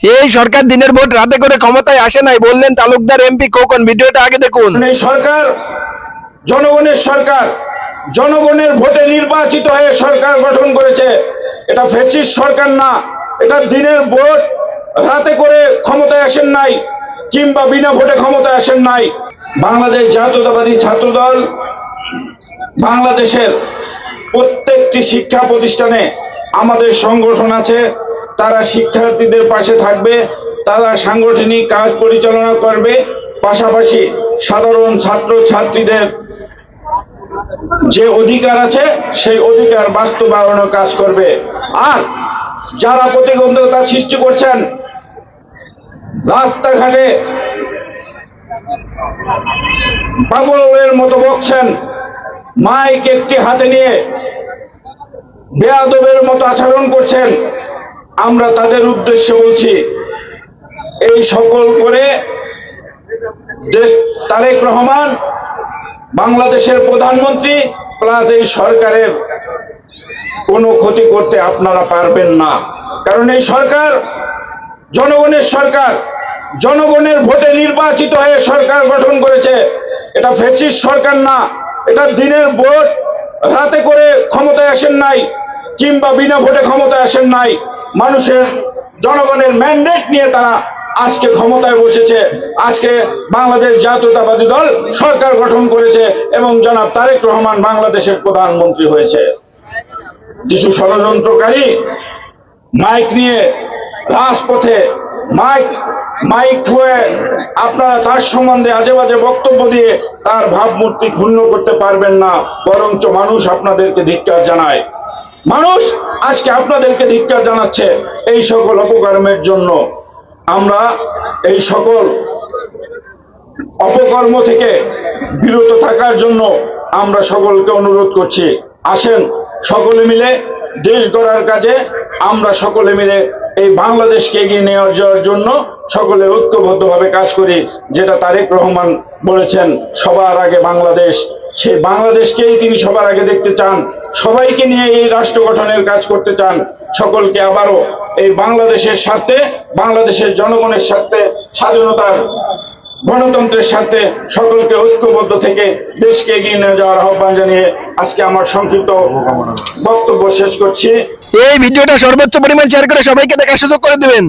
এই সরকার দিনের ভোট রাতে করে ক্ষমতায় আসে নাই বললেন তালুকদার এমপি খোকন। ভিডিওটা আগে দেখুন। এই সরকার জনগণের সরকার, জনগণের ভোটে নির্বাচিত হয়ে সরকার গঠন করেছে। এটা ফ্যাসিস্ট সরকার না। এটা দিনের ভোট রাতে করে ক্ষমতায় আসেন নাই, কিংবা বিনা ভোটে ক্ষমতায় আসেন নাই। বাংলাদেশ জাতীয়তাবাদী ছাত্রদল বাংলাদেশের প্রত্যেকটি শিক্ষা প্রতিষ্ঠানে আমাদের সংগঠন আছে। তারা শিক্ষার্থীদের পাশে থাকবে, তারা সাংগঠনিক কাজ পরিচালনা করবে, পাশাপাশি সাধারণ ছাত্র ছাত্রীদের যে অধিকার আছে সেই অধিকার বাস্তবায়নের কাজ করবে। আর যারা প্রতিবন্ধকতা সৃষ্টি করছেন, রাস্তাঘাটে পাগলের মতো বকছেন, মাইক একটি হাতে নিয়ে বেয়াদবের মতো আচরণ করছেন, আমরা তাদের উদ্দেশ্যে বলছি, এই সকল করে তারেক রহমান বাংলাদেশের প্রধানমন্ত্রী প্লাস এই সরকারের কোনো ক্ষতি করতে আপনারা পারবেন না। কারণ এই সরকার জনগণের সরকার, জনগণের ভোটে নির্বাচিত হয়ে সরকার গঠন করেছে। এটা ফ্যাসিস্ট সরকার না। এটা দিনের ভোট রাতে করে ক্ষমতায় আসেন নাই, কিংবা বিনা ভোটে ক্ষমতায় আসেন নাই। মানুষের জনগণের ম্যান্ডেট নিয়ে তারা আজকে ক্ষমতায় বসেছে। আজকে বাংলাদেশ জাতীয়তাবাদী দল সরকার গঠন করেছে এবং জনাব তারেক রহমান বাংলাদেশের প্রধানমন্ত্রী হয়েছে। কিছু ষড়যন্ত্রকারী মাইক নিয়ে রাজপথে মাইক হয়ে আপনারা তার সম্বন্ধে আজে বাজে বক্তব্য দিয়ে তার ভাবমূর্তি ক্ষুণ্ণ করতে পারবেন না। বরঞ্চ মানুষ আপনাদেরকে ধিক্কার জানায়। মানুষ আজকে আপনাদেরকে ধিক্কার জানাচ্ছে এই সকল অপকর্মের জন্য। আমরা এই সকল অপকর্ম থেকে বিরত থাকার জন্য আমরা সকলকে অনুরোধ করছি, আসেন সকলে মিলে দেশ গড়ার কাজে আমরা সকলে মিলে এই বাংলাদেশকে এগিয়ে নিয়ে যাওয়ার জন্য সকলে ঐক্যবদ্ধভাবে কাজ করি। যেটা তারেক রহমান বলেছেন, সবার আগে বাংলাদেশ, সেই বাংলাদেশকেই তিনি সবার আগে দেখতে চান। সবাইকে নিয়ে এই রাষ্ট্র গঠনের কাজ করতে চান। সকলকে আবারও এই বাংলাদেশের স্বার্থে, বাংলাদেশের জনগণের স্বার্থে, স্বাধীনতার গণতন্ত্রের স্বার্থে সকলকে ঐক্যবদ্ধ থেকে দেশকে এগিয়ে নিয়ে যাওয়ার আহ্বান জানিয়ে আজকে আমার সংক্ষিপ্ত বক্তব্য শেষ করছি। এই ভিডিওটা সর্বোচ্চ পরিমাণ শেয়ার করে সবাইকে দেখার সুযোগ করে দিবেন।